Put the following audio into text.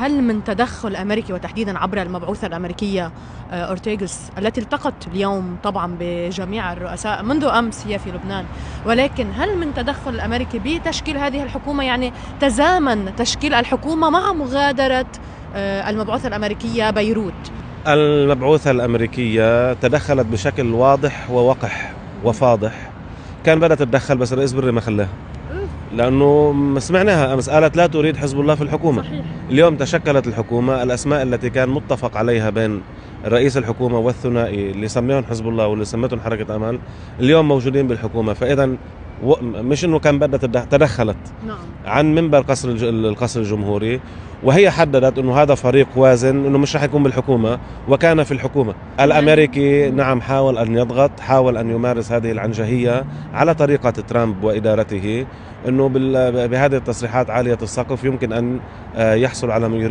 هل من تدخل أمريكي وتحديدا عبر المبعوثة الأمريكية أورتيغوس التي التقت اليوم طبعا بجميع الرؤساء منذ أمس هي في لبنان، ولكن هل من تدخل الأمريكي بتشكيل هذه الحكومة؟ يعني تزامن تشكيل الحكومة مع مغادرة المبعوثة الأمريكية بيروت. المبعوثة الأمريكية تدخلت بشكل واضح ووقح وفاضح. كان بدها تتدخل بس الرئيس بري ما خلاها، لأنه سمعناها أمس قالت لا تريد حزب الله في الحكومة. صحيح. اليوم تشكلت الحكومة، الأسماء التي كان متفق عليها بين رئيس الحكومة والثنائي اللي سميهم حزب الله واللي سميتهم حركة أمل اليوم موجودين بالحكومة. فإذا مش إنه كان بدها تدخلت. نعم. عن منبر القصر الجمهوري، وهي حددت انه هذا فريق وازن، انه مش رح يكون بالحكومه وكان في الحكومه. الامريكي نعم حاول ان يضغط، حاول ان يمارس هذه العنجهيه على طريقه ترامب وادارته، انه بهذه التصريحات عاليه السقف يمكن ان يحصل على ما يريد.